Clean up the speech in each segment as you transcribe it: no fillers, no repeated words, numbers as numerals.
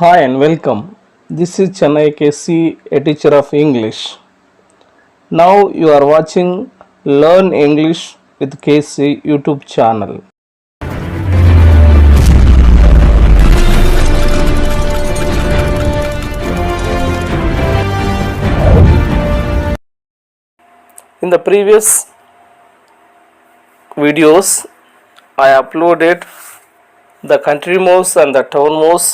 Hi and welcome. This is Chennai KC, a teacher of English. Now you are watching Learn English with KC YouTube channel. In the previous videos, I uploaded the country mouse and the town mouse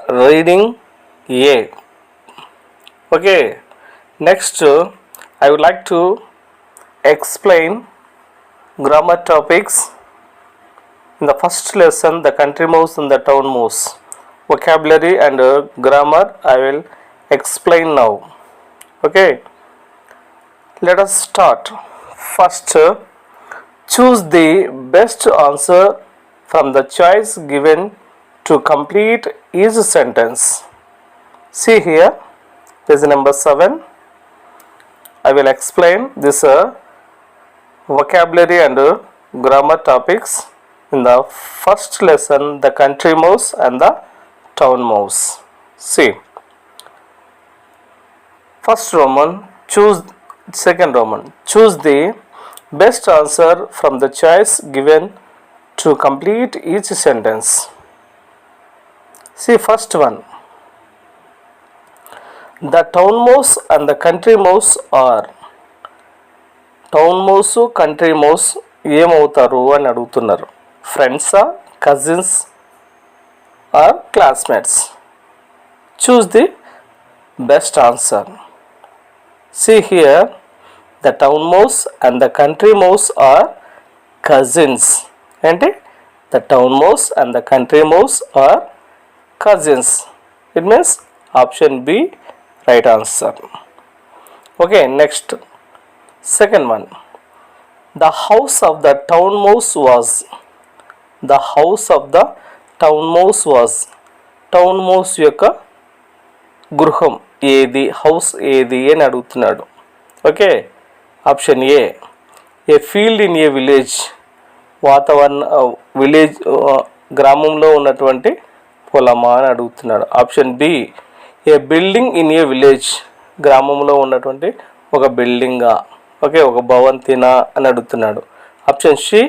reading A. Okay, next I would like to explain grammar topics. In the first lesson, the country mouse and the town mouse, vocabulary and grammar I will explain now. Okay, let us start. First, choose the best answer from the choice given to complete each sentence. See here, this is number 7. I will explain this vocabulary and grammar topics in the first lesson, the country mouse and the town mouse. See, first Roman, second Roman, choose the best answer from the choice given to complete each sentence. See, first one, the town mouse and the country mouse are. Town mouse country mouse ఏమవుతారు అని అడుగుతున్నారు. ఫ్రెండ్సా, cousins or classmates? Choose the best answer. See here, the town mouse and the country mouse are cousins. ఏంటి? The town mouse and the country mouse are cousins. It means option B, right answer. Okay, next. Second one, the house of the town mouse was. The house of the town mouse was. Town mouse యొక్క గృహం ఏది, house ఏది అని అడుగుతున్నాడు. Okay, option A, a field in a village. Village గ్రామంలో ఉన్నటువంటి పొలమా అని అడుగుతున్నాడు. Option B, a building in a village. గ్రామంలో ఉన్నటువంటి ఒక బిల్డింగా, ఓకే, ఒక భవంతినా అని అడుగుతున్నాడు. Option C,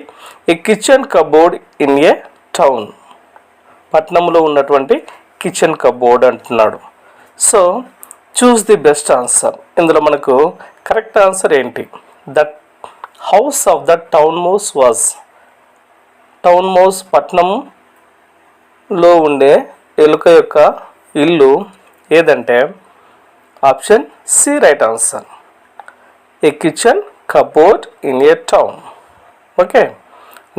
a kitchen cupboard in a town. పట్నంలో ఉన్నటువంటి కిచెన్ కబోర్డ్ అంటున్నాడు. So choose the best answer. ఇందులో మనకు కరెక్ట్ ఆన్సర్ ఏంటి? The house of the town mouse was. Town mouse పట్నంలో ఉండే ఎలుక యొక్క ఇల్లు ఏదంటే option C, right answer. A kitchen cupboard in a town. Okay,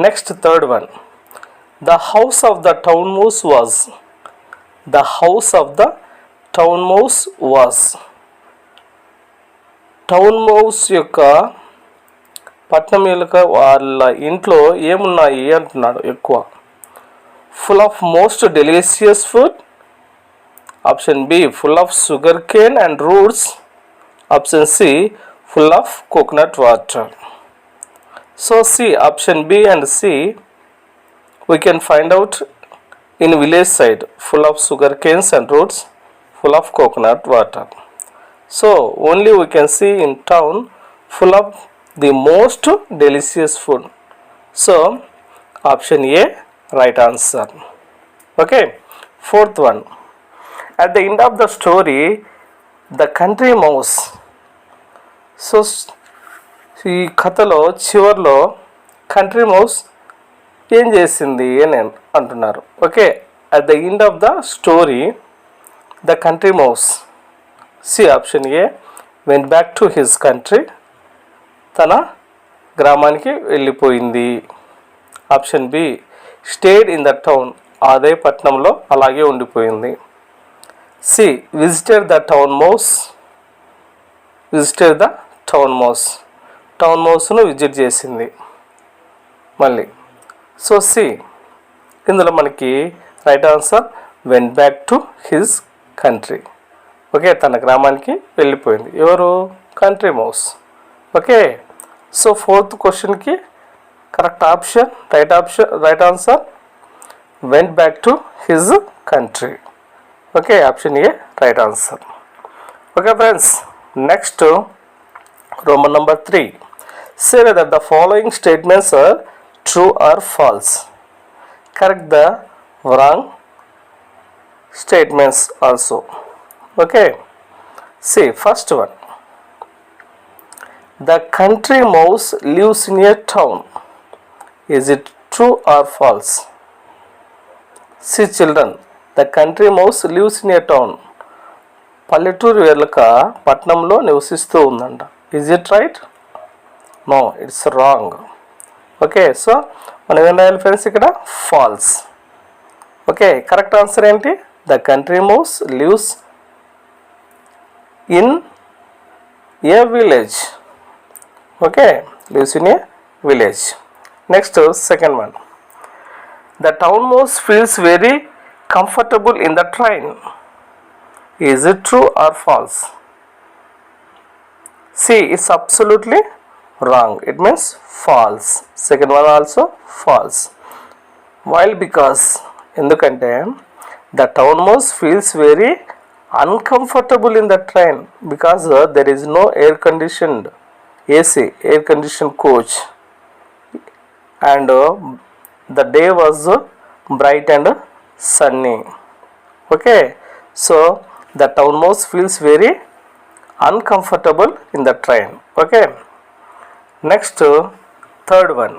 next, third one, the house of the town mouse was. The house of the town mouse was. Town mouse యొక్క పట్నం ఎలుక వాళ్ళ ఇంట్లో ఏమున్నాయి అంటున్నాడు. ఎక్కువ full of most delicious food. Option B, full of sugar cane and roots. Option C, full of coconut water. So C, option B and C we can find out in village side, full of sugar canes and roots, full of coconut water. So only we can see in town full of the most delicious food. So option A, right answer. Okay, fourth one, at the end of the story, the country mouse. So ఈ కథలో చివరిలో country mouse ఏం చేసింది అని అంటున్నారు. Okay, at the end of the story, the country mouse, see option A, went back to his country. తన గ్రామానికి వెళ్ళిపోయింది. Option B, stayed in the town. అదే పట్టణంలో అలాగే ఉండిపోయింది. C, visited the town mouse. Visited the town mouse. Town మౌస్ను visit చేసింది మళ్ళీ. సో సి, ఇందులో మనకి right answer went back to his country. Okay, తన గ్రామానికి వెళ్ళిపోయింది. ఎవరు? Country mouse. Okay, so fourth క్వశ్చన్కి correct option, right answer went back to his country. Okay, option A, right answer. Okay friends, next Roman number 3. Say whether the following statements are true or false. Correct the wrong statements also. Okay, see first one. The country mouse lives in a town. Is it true or false? See children, the country mouse lives in a town. పల్లెటూరు వేర్లక పట్నంలో నివసిస్తూ ఉందంట. Is it right? No, it's wrong. Okay, so మనం ఏం రాయాలి friends ఇక్కడ? Falls. Okay, correct answer ఏంటి? The country mouse lives in a village. Okay, lives in a village. Next second one. The town mouse feels very comfortable in the train. Is it true or false? See, it's absolutely wrong. It means false. Second one also false. While because ఎందుకంటే the town mouse feels very uncomfortable in the train because there is no air conditioned AC, air conditioned coach, and the day was bright and sunny. Okay, so the town mouse feels very uncomfortable in the train. Okay, next third one.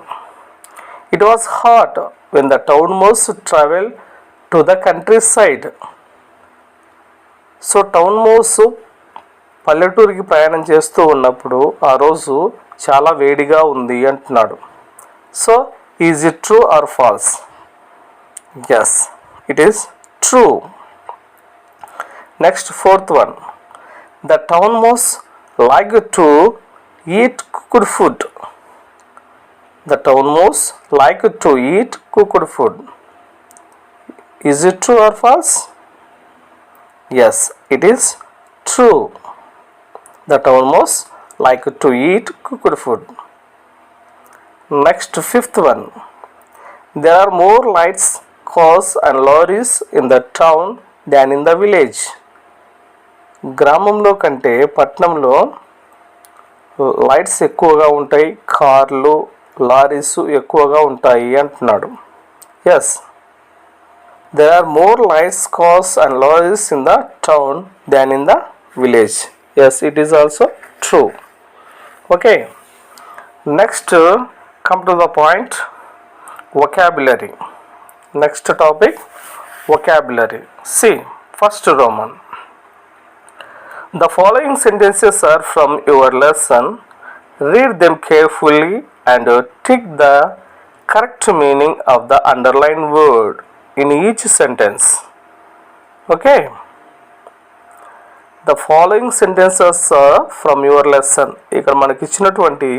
It was hot when the town mouse traveled to the countryside. So town mouse పల్లెటూరికి ప్రయాణం చేస్తూ ఉన్నప్పుడు ఆ రోజు చాలా వేడిగా ఉంది అంటున్నాడు. So is it true or false? Yes, it is true. Next fourth one. The town mouse liked to eat cooked food. The town mouse liked to eat cooked food. Is it true or false? Yes, it is true. The town mouse liked to eat cooked food. Next fifth one. There are more lights, cars and lorries in the town than in the village. గ్రామంలో కంటే పట్టణంలో lights ఎక్కువగా ఉంటాయి, కార్లు lorries ఎక్కువగా ఉంటాయి అంటున్నాడు. Yes, there are more lights, cars and lorries in the town than in the village. Yes, it is also true. Okay, next come to the point, vocabulary. Next topic, vocabulary. See first Roman. The following sentences are from your lesson. Read them carefully and tick the correct meaning of the underlined word in each sentence. Okay. The following sentences are from your lesson. ఇక్కడ మనకి ఇచ్చినటువంటి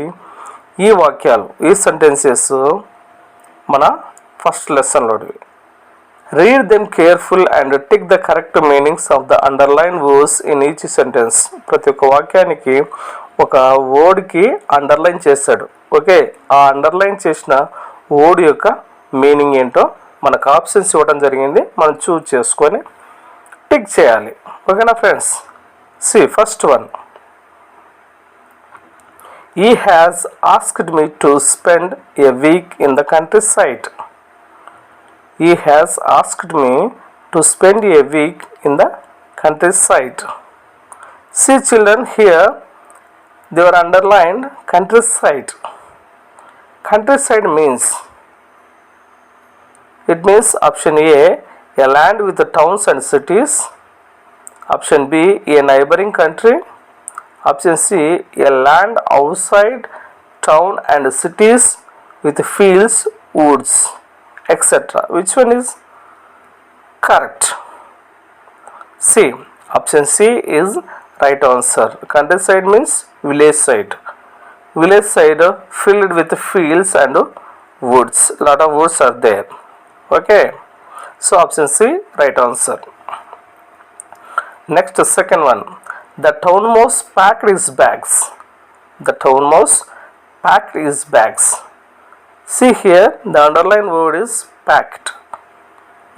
ఈ వాక్యాలు, ఈ sentences మన first లెసన్లోవి. Read them careful and tick the correct meanings of the underlined words in each sentence. ప్రతి ఒక్క వాక్యానికి ఒక వర్డ్కి అండర్లైన్ చేశాడు. ఓకే, ఆ అండర్లైన్ చేసిన వర్డ్ యొక్క మీనింగ్ ఏంటో మనకు ఆప్షన్స్ ఇవ్వడం జరిగింది. మనం చూజ్ చేసుకొని టిక్ చేయాలి. ఓకేనా friends? C first one. He has asked me to spend a week in the countryside. He has asked me to spend a week in the countryside. See children, here they were underlined countryside. Countryside means, it means option A land with the towns and cities. Option B, a neighboring country. Option C, a land outside town and cities with fields, woods, etc. Which one is correct? C. Option C is right answer. Countryside means village side. Village side filled with fields and woods. Lot of woods are there. Okay. So option C, right answer. Next, second one. The town mouse packed his bags. The town mouse packed his bags. See here, the underlined word is packed.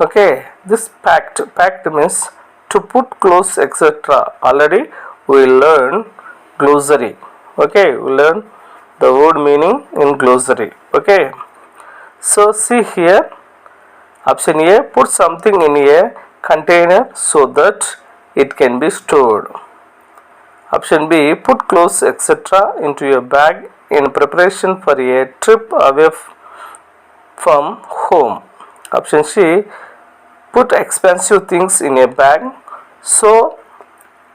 Okay, this packed means to put close, etc. Already we learn glossary. Okay, we learn the word meaning in glossary. Okay, so see here, option A, put something in a container so that it can be stored. Option B, put clothes etc. into a bag in preparation for a trip away from home. Option C, put expensive things in a bag so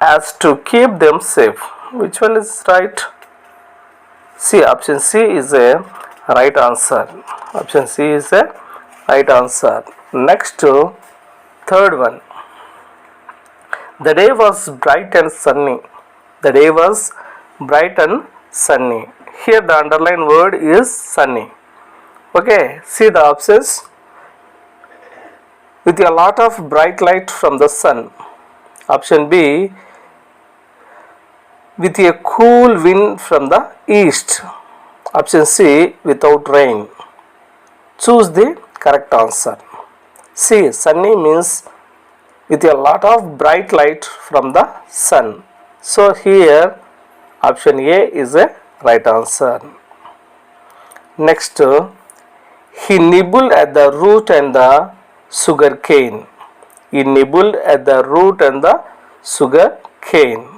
as to keep them safe. Which one is right? C. Option C is a right answer. Option C is a right answer. Next to third one. The day was bright and sunny. The day was bright and sunny. Here the underlined word is sunny. Okay, see the options. With a lot of bright light from the sun. Option B, with a cool wind from the east. Option C, without rain. Choose the correct answer. C. Sunny means with a lot of bright light from the sun. So here option A is a right answer. Next, he nibbled at the root and the sugar cane. He nibbled at the root and the sugar cane.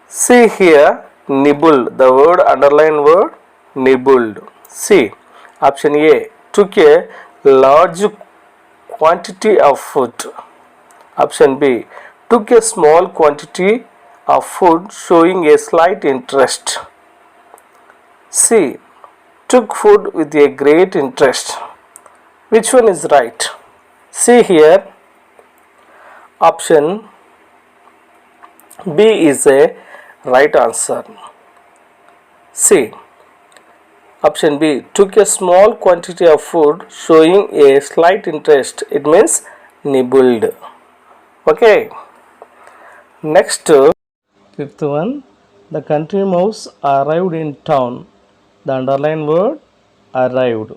See here, nibbled, the word underline word nibbled. See, option A, took a large quantity of food. Option B, took a small quantity of food showing a slight interest. C, took food with a great interest. Which one is right? See here, option B is a right answer. C. Option B, took a small quantity of food showing a slight interest. It means nibbled. Okay. Next, fifth one. The country mouse arrived in town. The underlined word arrived.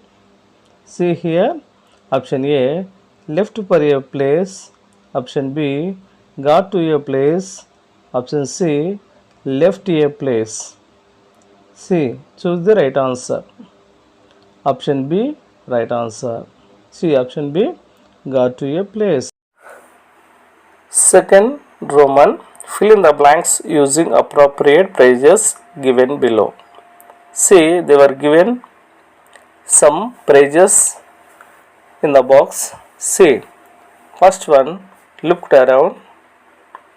See here. Option A, left for a place. Option B, got to a place. Option C, left a place. C. Choose the right answer. Option B, right answer. C. Option B, got to a place. Second Roman, fill in the blanks using appropriate phrases given below. See, they were given some phrases in the box. See, first one, looked around,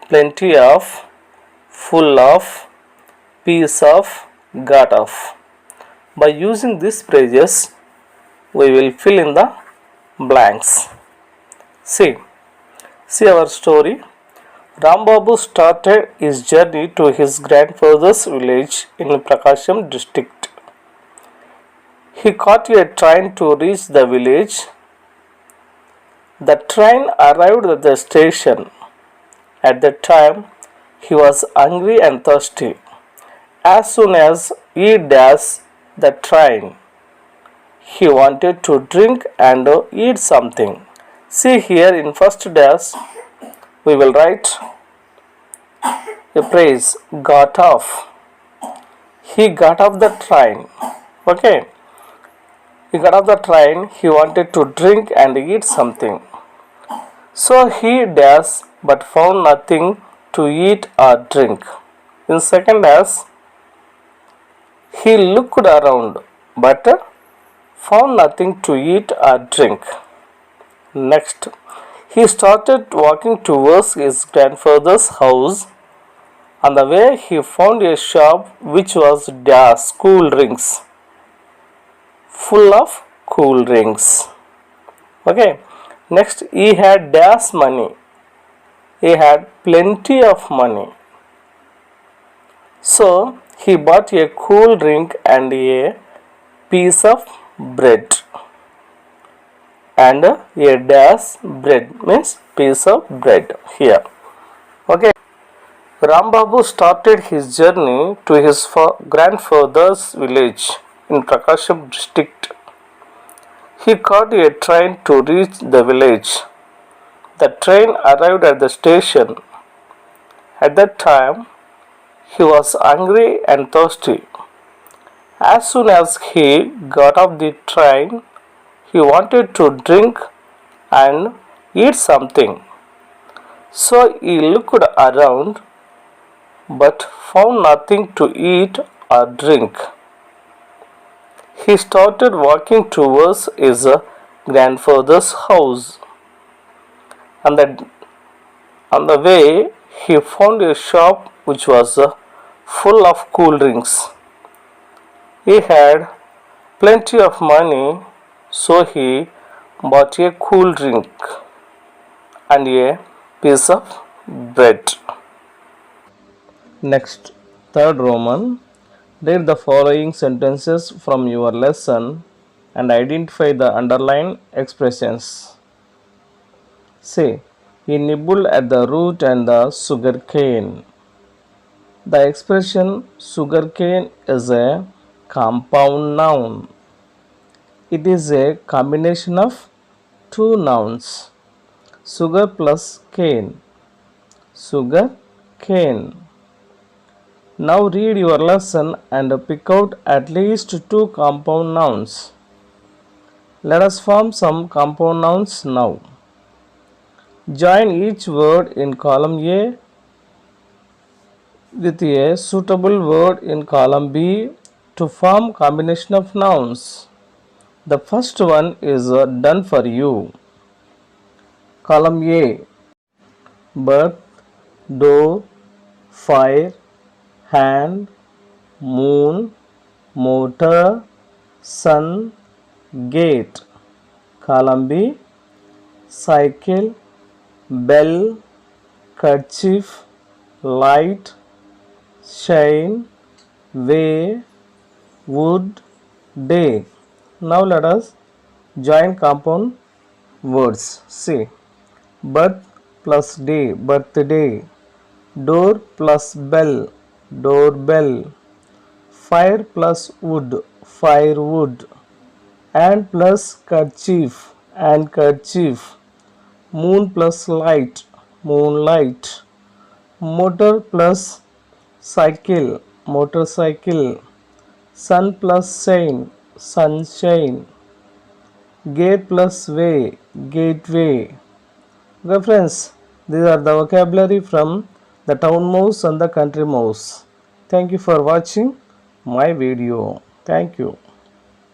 plenty of, full of, piece of, got of. By using these phrases, we will fill in the blanks. See our story. Rambabu started his journey to his grandfather's village in Prakasham district. He caught a train to reach the village. The train arrived at the station. At that time, he was hungry and thirsty. As soon as he dashed the train, he wanted to drink and eat something. See here in first dash, we will write a phrase, got off. He got off the train. Okay. He got off the train, he wanted to drink and eat something. So he dashed but found nothing to eat or drink. In second dash, he looked around but found nothing to eat or drink. Next, he started walking towards his grandfather's house. On the way, he found a shop which was cool drinks, full of cool drinks. Okay. Next, he had money. He had plenty of money. So, he bought a cool drink and a piece of bread. And a bread means piece of bread here. Okay. Rambabu started his journey to his grandfather's village in Prakasham district. He caught a train to reach the village. The train arrived at the station. At that time, he was hungry and thirsty. As soon as he got off the train, he wanted to drink and eat something. So he looked around but found nothing to eat or drink. He started walking towards his grandfather's house. On the way, he found a shop which was full of cool drinks. He had plenty of money, so he bought a cool drink and a piece of bread. Next, third Roman. Read the following sentences from your lesson and identify the underlined expressions. Say, he nibbled at the root and the sugar cane. The expression sugarcane is a compound noun. It is a combination of two nouns, sugar plus cane. Sugar cane. Now read your lesson and pick out at least two compound nouns. Let us form some compound nouns now. Join each word in column A with a suitable word in column B to form combination of nouns. The first one is done for you. Column A: birth, door, fire, hand, moon, motor, sun, gate. Column B: cycle, bell, kerchief, light, shine, way, wood, day. Now let us join compound words. See, birth plus day, birthday, door plus bell, doorbell, fire plus wood, firewood, and plus kerchief and kerchief, moon plus light, moonlight, motor plus cycle, motorcycle, sun plus shine, sunshine, gate plus way, gateway. Okay friends, these are the vocabulary from the town mouse and the country mouse. Thank you for watching my video. Thank you.